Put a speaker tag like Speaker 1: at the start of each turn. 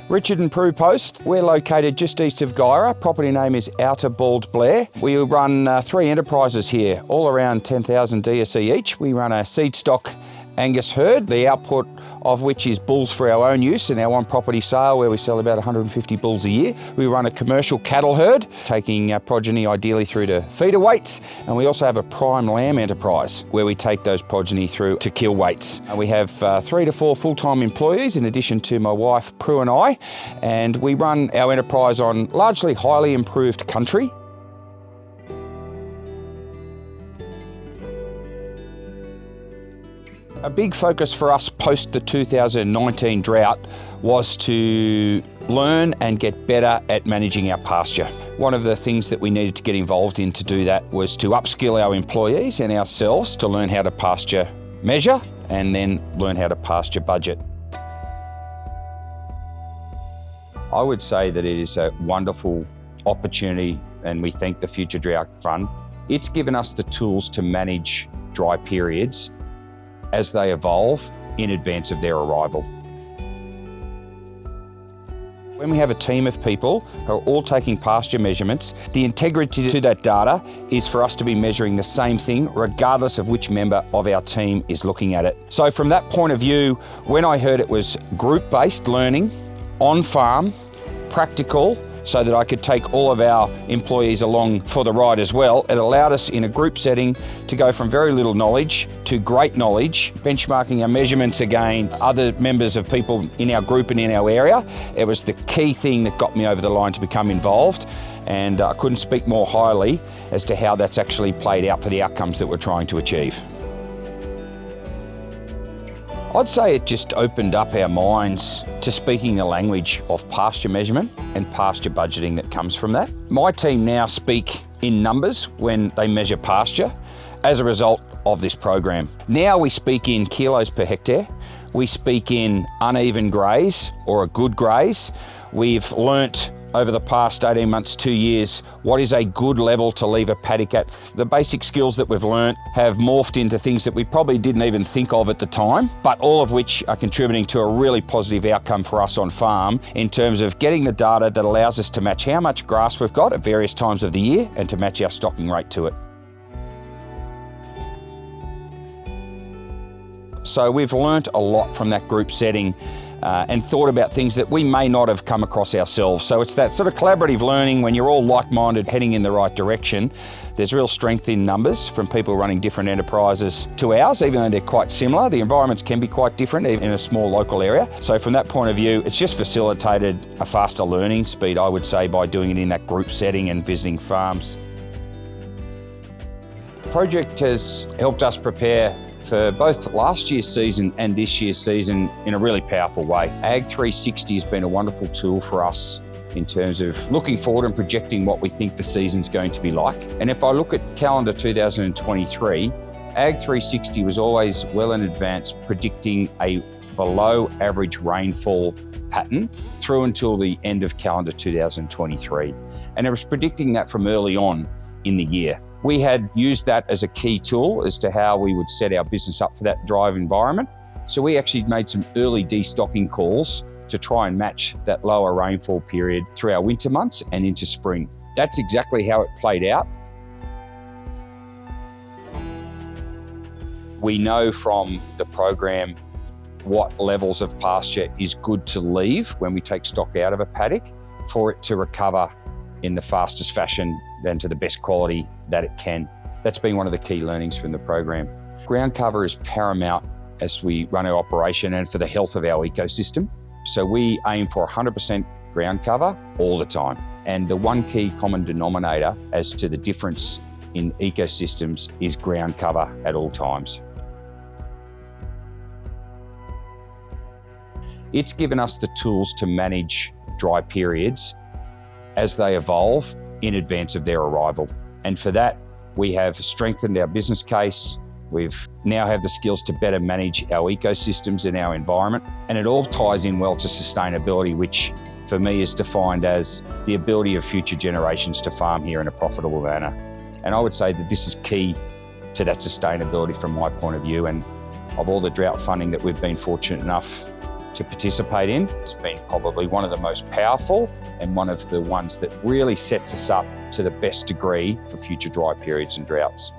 Speaker 1: Richard and Prue Post. We're located just east of Guyra. Property name is Outer Bald Blair. We run 3 enterprises here, all around 10,000 DSE each. We run a seed stock Angus herd, the output of which is bulls for our own use in our one property sale where we sell about 150 bulls a year. We run a commercial cattle herd, taking progeny ideally through to feeder weights, and we also have a prime lamb enterprise where we take those progeny through to kill weights. And we have 3 to 4 full-time employees in addition to my wife Prue and I, and we run our enterprise on largely highly improved country. A big focus for us post the 2019 drought was to learn and get better at managing our pasture. One of the things that we needed to get involved in to do that was to upskill our employees and ourselves to learn how to pasture measure and then learn how to pasture budget. I would say that it is a wonderful opportunity, and we thank the Future Drought Fund. It's given us the tools to manage dry periods as they evolve in advance of their arrival. When we have a team of people who are all taking pasture measurements, the integrity to that data is for us to be measuring the same thing regardless of which member of our team is looking at it. So from that point of view, when I heard it was group-based learning, on-farm, practical, so that I could take all of our employees along for the ride as well, it allowed us in a group setting to go from very little knowledge to great knowledge, benchmarking our measurements against other members of people in our group and in our area. It was the key thing that got me over the line to become involved, and I couldn't speak more highly as to how that's actually played out for the outcomes that we're trying to achieve. I'd say it just opened up our minds to speaking the language of pasture measurement and pasture budgeting that comes from that. My team now speak in numbers when they measure pasture as a result of this program. Now we speak in kilos per hectare, we speak in uneven graze or a good graze. We've learnt over the past 18 months, 2 years, what is a good level to leave a paddock at. The basic skills that we've learnt have morphed into things that we probably didn't even think of at the time, but all of which are contributing to a really positive outcome for us on farm in terms of getting the data that allows us to match how much grass we've got at various times of the year and to match our stocking rate to it. So we've learnt a lot from that group setting and thought about things that we may not have come across ourselves. So it's that sort of collaborative learning when you're all like-minded, heading in the right direction. There's real strength in numbers from people running different enterprises to ours, even though they're quite similar. The environments can be quite different even in a small local area. So from that point of view, it's just facilitated a faster learning speed, I would say, by doing it in that group setting and visiting farms. The project has helped us prepare for both last year's season and this year's season in a really powerful way. Ag 360 has been a wonderful tool for us in terms of looking forward and projecting what we think the season's going to be like. And if I look at calendar 2023, Ag 360 was always well in advance predicting a below average rainfall pattern through until the end of calendar 2023. And it was predicting that from early on in the year. We had used that as a key tool as to how we would set our business up for that dry environment. So we actually made some early destocking calls to try and match that lower rainfall period through our winter months and into spring. That's exactly how it played out. We know from the program what levels of pasture is good to leave when we take stock out of a paddock for it to recover in the fastest fashion and to the best quality that it can. That's been one of the key learnings from the program. Ground cover is paramount as we run our operation and for the health of our ecosystem. So we aim for 100% ground cover all the time. And the one key common denominator as to the difference in ecosystems is ground cover at all times. It's given us the tools to manage dry periods as they evolve in advance of their arrival. And for that, we have strengthened our business case. We've now have the skills to better manage our ecosystems and our environment. And it all ties in well to sustainability, which for me is defined as the ability of future generations to farm here in a profitable manner. And I would say that this is key to that sustainability from my point of view. And of all the drought funding that we've been fortunate enough to participate in. It's been probably one of the most powerful and one of the ones that really sets us up to the best degree for future dry periods and droughts.